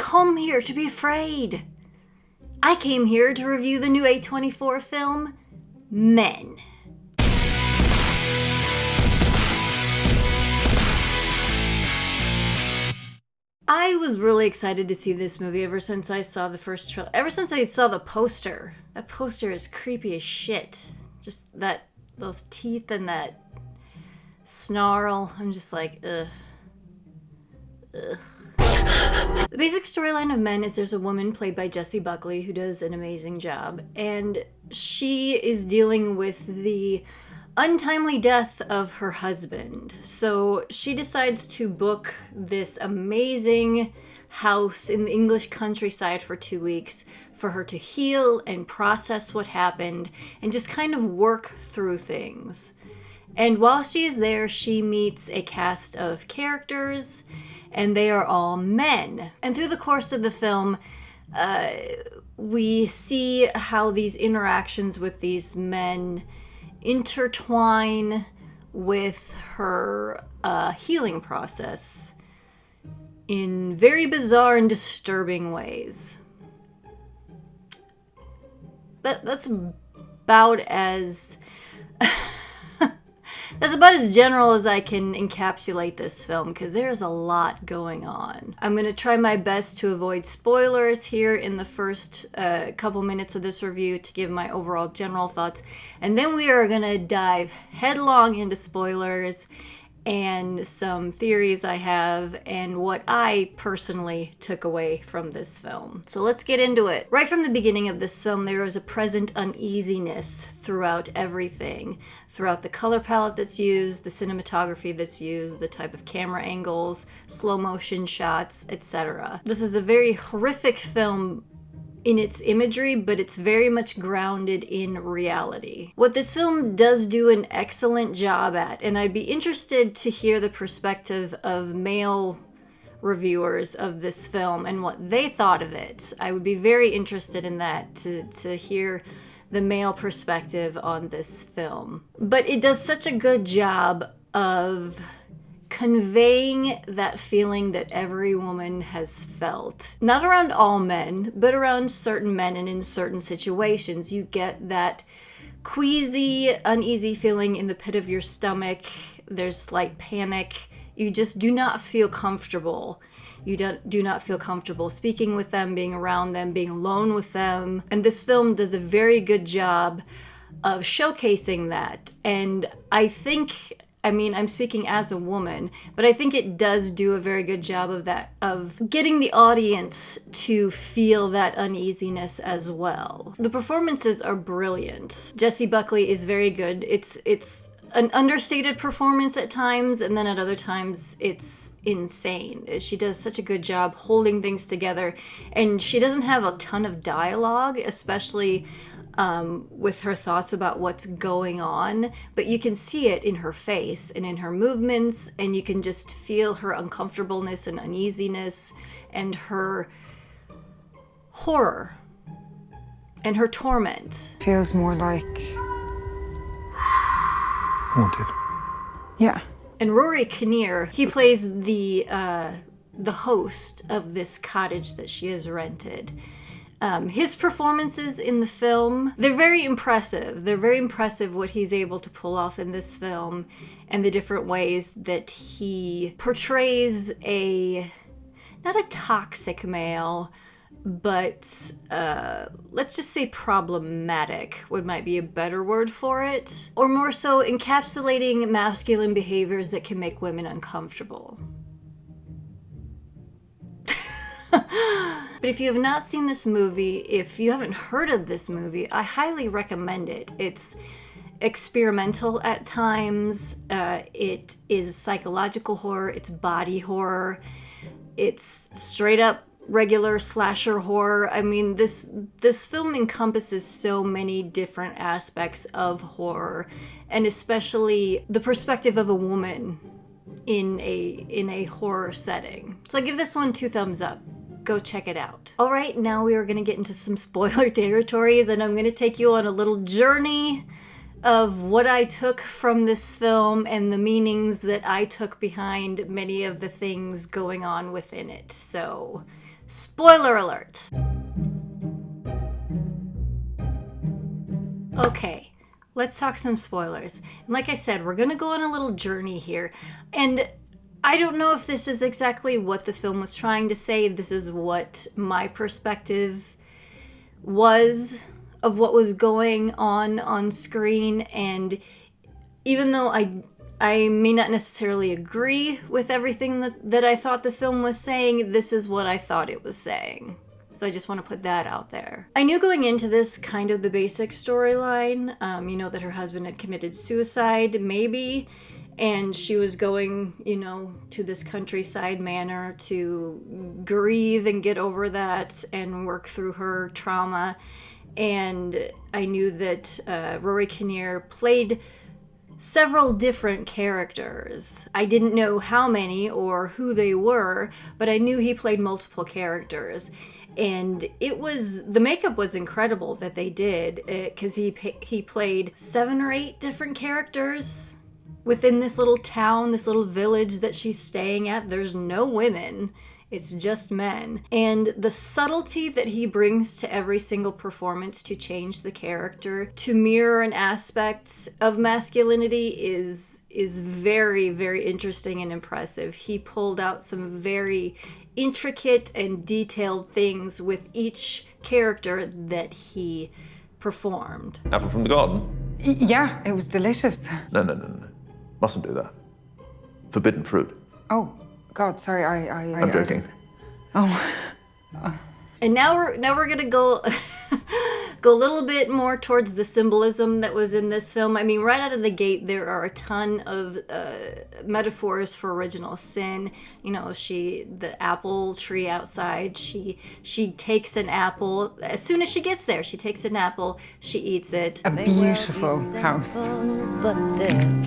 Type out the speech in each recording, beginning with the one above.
come here to be afraid. I came here to review the new A24 film, Men. I was really excited to see this movie ever since I saw the first trailer. Ever since I saw the poster. That poster is creepy as shit. Just those teeth and that snarl. I'm just like, ugh. The basic storyline of Men is there's a woman played by Jessie Buckley who does an amazing job, and she is dealing with the untimely death of her husband. So she decides to book this amazing house in the English countryside for 2 weeks for her to heal and process what happened and just kind of work through things. And while she is there, she meets a cast of characters, and they are all men. And through the course of the film, we see how these interactions with these men intertwine with her healing process in very bizarre and disturbing ways. That's about as That's about as general as I can encapsulate this film, because there's a lot going on. I'm going to try my best to avoid spoilers here in the first couple minutes of this review to give my overall general thoughts, and then we are going to dive headlong into spoilers and some theories I have and what I personally took away from this film. So let's get into it. Right from the beginning of this film, there is a present uneasiness throughout everything. Throughout the color palette that's used, the cinematography that's used, the type of camera angles, slow motion shots, etc. This is a very horrific film in its imagery, but it's very much grounded in reality. What this film does do an excellent job at, and I'd be interested to hear the perspective of male reviewers of this film and what they thought of it. I would be very interested in that, to hear the male perspective on this film. But it does such a good job of conveying that feeling that every woman has felt. Not around all men, but around certain men and in certain situations. You get that queasy, uneasy feeling in the pit of your stomach. There's slight panic. You just do not feel comfortable. You do not feel comfortable speaking with them, being around them, being alone with them. And this film does a very good job of showcasing that. And I think, I'm speaking as a woman, but I think it does do a very good job of that, of getting the audience to feel that uneasiness as well. The performances are brilliant. Jessie Buckley is very good. It's an understated performance at times, and then at other times it's insane. She does such a good job holding things together, and she doesn't have a ton of dialogue, especially with her thoughts about what's going on, but you can see it in her face and in her movements, and you can just feel her uncomfortableness and uneasiness and her horror and her torment. Feels more like haunted. Yeah. And Rory Kinnear, he plays the host of this cottage that she has rented. His performances in the film, they're very impressive. They're very impressive what he's able to pull off in this film and the different ways that he portrays not a toxic male, but let's just say problematic might be a better word for it. Or more so, encapsulating masculine behaviors that can make women uncomfortable. But if you have not seen this movie, if you haven't heard of this movie, I highly recommend it. It's experimental at times. It is psychological horror. It's body horror. It's straight up regular slasher horror. This film encompasses so many different aspects of horror, and especially the perspective of a woman in a horror setting. So I give this one 2 thumbs up. Go check it out. All right, now we are going to get into some spoiler territories, and I'm going to take you on a little journey of what I took from this film and the meanings that I took behind many of the things going on within it. So Spoiler alert. Okay, let's talk some spoilers. And like I said, we're gonna go on a little journey here. And I don't know if this is exactly what the film was trying to say. This is what my perspective was of what was going on screen. And even though I may not necessarily agree with everything that I thought the film was saying, this is what I thought it was saying. So I just want to put that out there. I knew going into this kind of the basic storyline, that her husband had committed suicide, maybe, and she was going, to this countryside manor to grieve and get over that and work through her trauma. And I knew that Rory Kinnear played several different characters. I didn't know how many or who they were, but I knew he played multiple characters. And the makeup was incredible that they did, because he played 7 or 8 different characters within this little town, this little village that she's staying at. There's no women. It's just men. And the subtlety that he brings to every single performance to change the character, to mirror an aspect of masculinity is very, very interesting and impressive. He pulled out some very intricate and detailed things with each character that he performed. Apple from the garden? Yeah, it was delicious. No. Mustn't do that. Forbidden fruit. Oh, God, sorry, I'm joking. And now we're gonna go go a little bit more towards the symbolism that was in this film. I mean, right out of the gate, there are a ton of metaphors for original sin. The apple tree outside. She takes an apple as soon as she gets there. She takes an apple. She eats it. A beautiful house.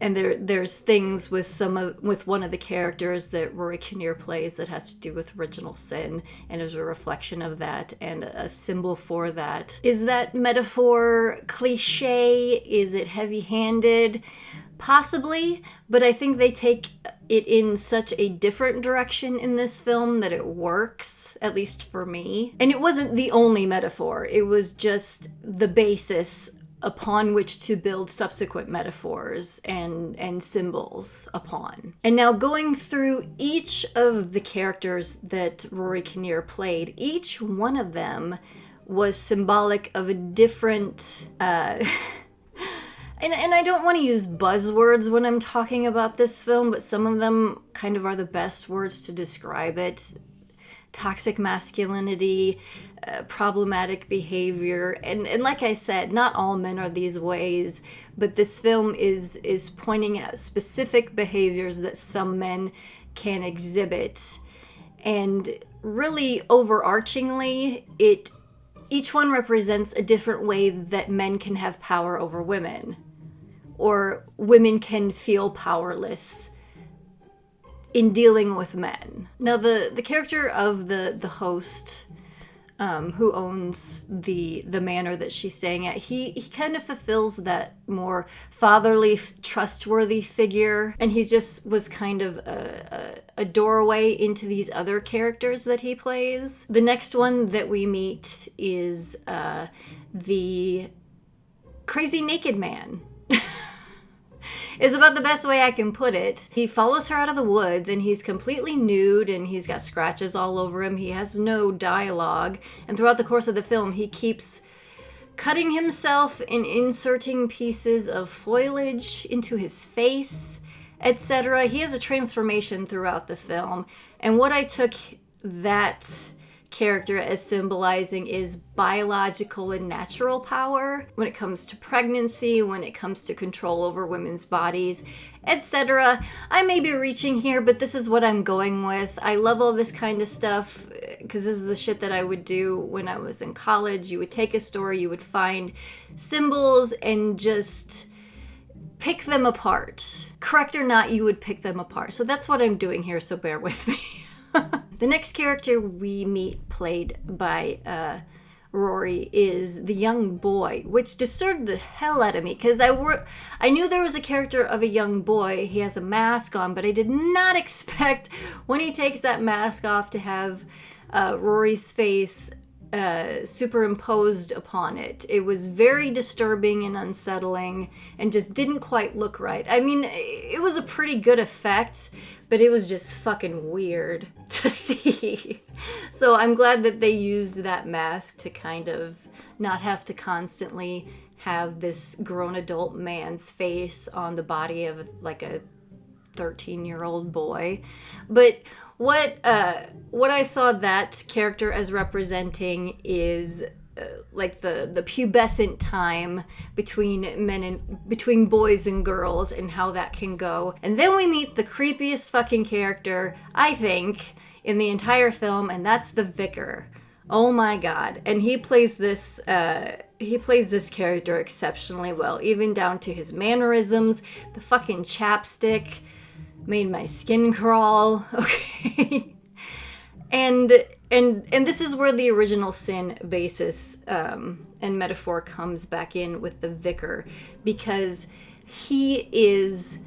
And there's things with one of the characters that Rory Kinnear plays that has to do with original sin, and is a reflection of that and a symbol for that. Is that metaphor cliche? Is it heavy-handed? Possibly, but I think they take it in such a different direction in this film that it works, at least for me. And it wasn't the only metaphor. It was just the basis upon which to build subsequent metaphors and symbols upon. And now going through each of the characters that Rory Kinnear played, each one of them was symbolic of a different and I don't want to use buzzwords when I'm talking about this film, but some of them kind of are the best words to describe it. Toxic masculinity, problematic behavior, and like I said, not all men are these ways, but this film is pointing at specific behaviors that some men can exhibit. And really overarchingly, each one represents a different way that men can have power over women, or women can feel powerless in dealing with men. Now, the character of the host, who owns the manor that she's staying at, he kind of fulfills that more fatherly, trustworthy figure, and he just was kind of a doorway into these other characters that he plays. The next one that we meet is the crazy naked man. Is about the best way I can put it. He follows her out of the woods, and he's completely nude, and he's got scratches all over him. He has no dialogue, and throughout the course of the film, he keeps cutting himself and inserting pieces of foliage into his face, etc. He has a transformation throughout the film, and what I took that character as symbolizing is biological and natural power when it comes to pregnancy, when it comes to control over women's bodies, etc. I may be reaching here, but this is what I'm going with. I love all this kind of stuff because this is the shit that I would do when I was in college. You would take a story, you would find symbols and just pick them apart. Correct or not, you would pick them apart. So that's what I'm doing here, so bear with me. The next character we meet, played by Rory, is the young boy, which disturbed the hell out of me because I knew there was a character of a young boy. He has a mask on, but I did not expect when he takes that mask off to have Rory's face superimposed upon it. It was very disturbing and unsettling and just didn't quite look right. I mean, it was a pretty good effect, but it was just fucking weird to see. So I'm glad that they used that mask to kind of not have to constantly have this grown adult man's face on the body of like a 13-year-old boy. But what I saw that character as representing is like the pubescent time between boys and girls and how that can go. And then we meet the creepiest fucking character, I think, in the entire film, and that's the vicar. Oh my god. And he plays this character exceptionally well, even down to his mannerisms. The fucking chapstick made my skin crawl. Okay. And this is where the original sin basis and metaphor comes back in with the vicar, because he is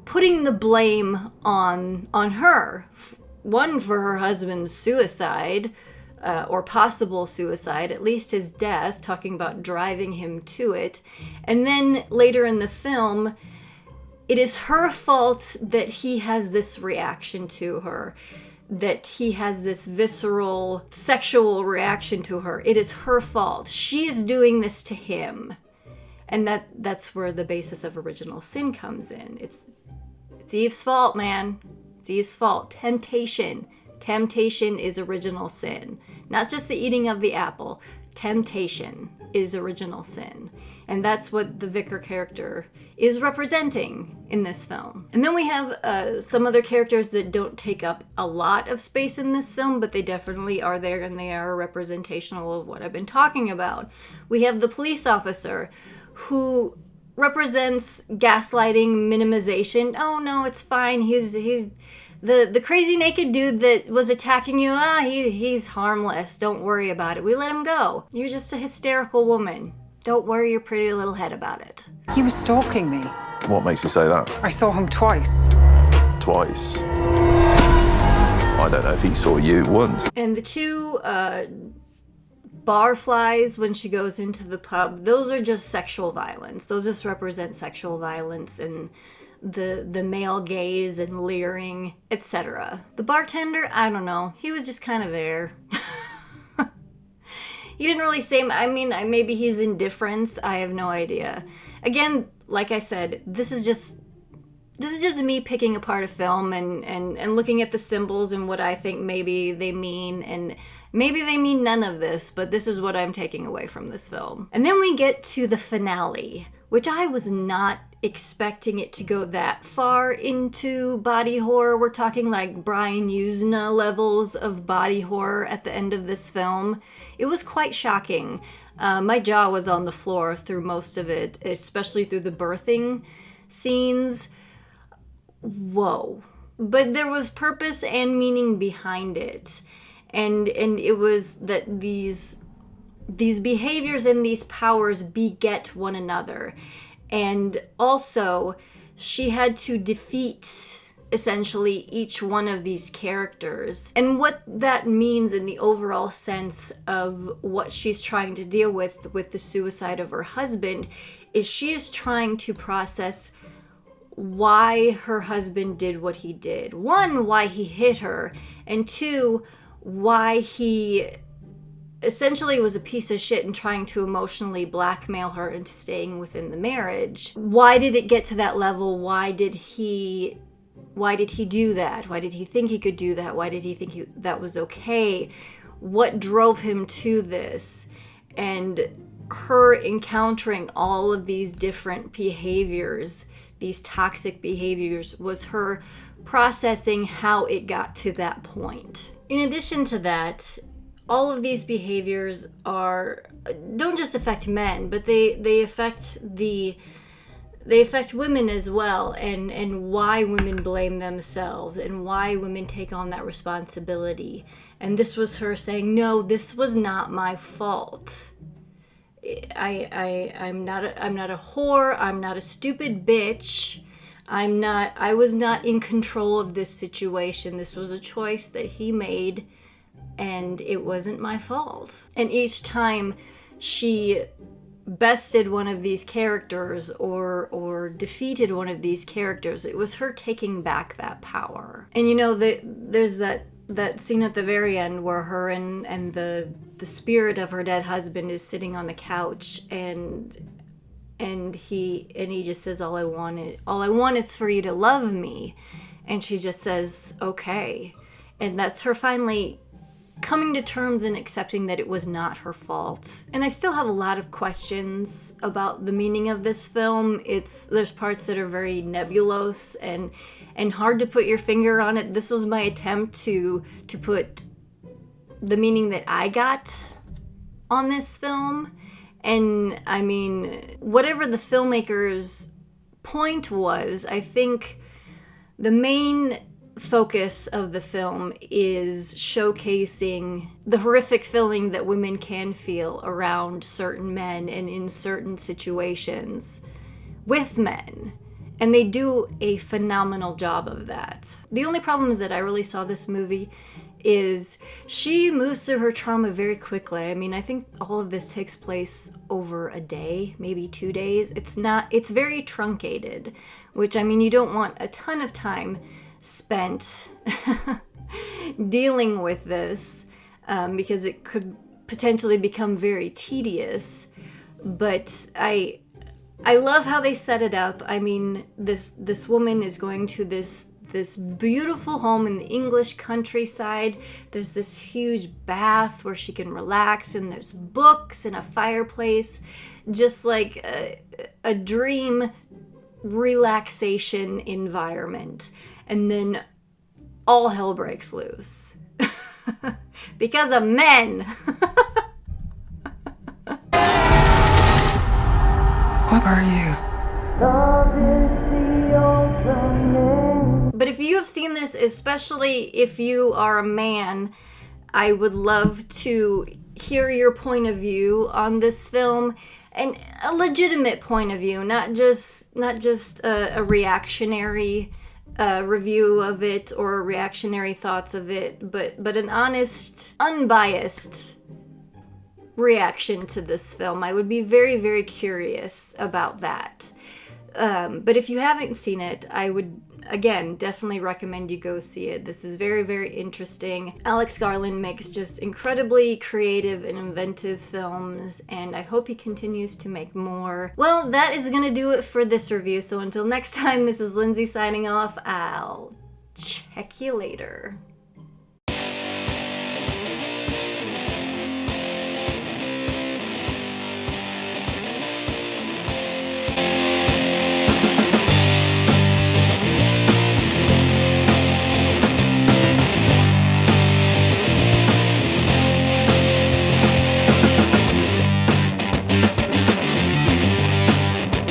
putting the blame on her. One, for her husband's suicide, or possible suicide, at least his death, talking about driving him to it. And then later in the film, it is her fault that he has this reaction to her, that he has this visceral sexual reaction to her. It is her fault. She is doing this to him. And that's where the basis of original sin comes in. It's Eve's fault, man. It's Eve's fault. Temptation. Temptation is original sin. Not just the eating of the apple. Temptation is original sin. And that's what the vicar character is representing in this film. And then we have some other characters that don't take up a lot of space in this film, but they definitely are there, and they are representational of what I've been talking about. We have the police officer who represents gaslighting, minimization. Oh no, it's fine. He's the crazy naked dude that was attacking you. He's harmless. Don't worry about it. We let him go. You're just a hysterical woman. Don't worry your pretty little head about it. He was stalking me. What makes you say that? I saw him twice. Twice. I don't know if he saw you once. And the two barflies when she goes into the pub, those are just sexual violence. Those just represent sexual violence and the male gaze and leering, etc. The bartender, I don't know. He was just kind of there. He didn't really say, I mean, maybe he's indifference. I have no idea. Again, like I said, this is just me picking apart a film and looking at the symbols and what I think maybe they mean, and maybe they mean none of this, but this is what I'm taking away from this film. And then we get to the finale, which I was not expecting it to go that far into body horror. We're talking like Brian Usna levels of body horror at the end of this film. It was quite shocking. My jaw was on the floor through most of it, especially through the birthing scenes. Whoa. But there was purpose and meaning behind it. And it was that these behaviors and these powers beget one another. And also, she had to defeat essentially each one of these characters. And what that means in the overall sense of what she's trying to deal with the suicide of her husband is she is trying to process why her husband did what he did. One, why he hit her, and two, why he essentially was a piece of shit and trying to emotionally blackmail her into staying within the marriage. Why did it get to that level? Why did he do that? Why did he think he could do that? Why did he think that was okay? What drove him to this? And her encountering all of these different behaviors, these toxic behaviors, was her processing how it got to that point. In addition to that, all of these behaviors don't just affect men, but they affect women as well, and why women blame themselves and why women take on that responsibility. And this was her saying, no, this was not my fault. I'm not a whore. I'm not a stupid bitch. I was not in control of this situation. This was a choice that he made and it wasn't my fault. And each time she bested one of these characters or defeated one of these characters, it was her taking back that power. And you know, there's that scene at the very end where her and the spirit of her dead husband is sitting on the couch, and he just says, all I want is for you to love me. And she just says, okay. And that's her finally coming to terms and accepting that it was not her fault. And I still have a lot of questions about the meaning of this film. There's parts that are very nebulous and hard to put your finger on it. This was my attempt to put the meaning that I got on this film. And I mean, whatever the filmmaker's point was, I think the main focus of the film is showcasing the horrific feeling that women can feel around certain men and in certain situations with men. And they do a phenomenal job of that. The only problem is that I really saw this movie is she moves through her trauma very quickly. I mean, I think all of this takes place over a day, maybe 2 days. It's very truncated, which, I mean, you don't want a ton of time spent dealing with this because it could potentially become very tedious. But I love how they set it up. I mean, this woman is going to this beautiful home in the English countryside. There's this huge bath where she can relax, and there's books and a fireplace, just like a dream relaxation environment. And then all hell breaks loose because of men. What are you? But if you have seen this, especially if you are a man, I would love to hear your point of view on this film, and a legitimate point of view, not just a reactionary review of it or reactionary thoughts of it, but an honest, unbiased reaction to this film. I would be very, very curious about that. But if you haven't seen it, I would, again, definitely recommend you go see it. This is very, very interesting. Alex Garland makes just incredibly creative and inventive films, and I hope he continues to make more. Well, that is going to do it for this review. So until next time, this is Lindsay signing off. I'll check you later.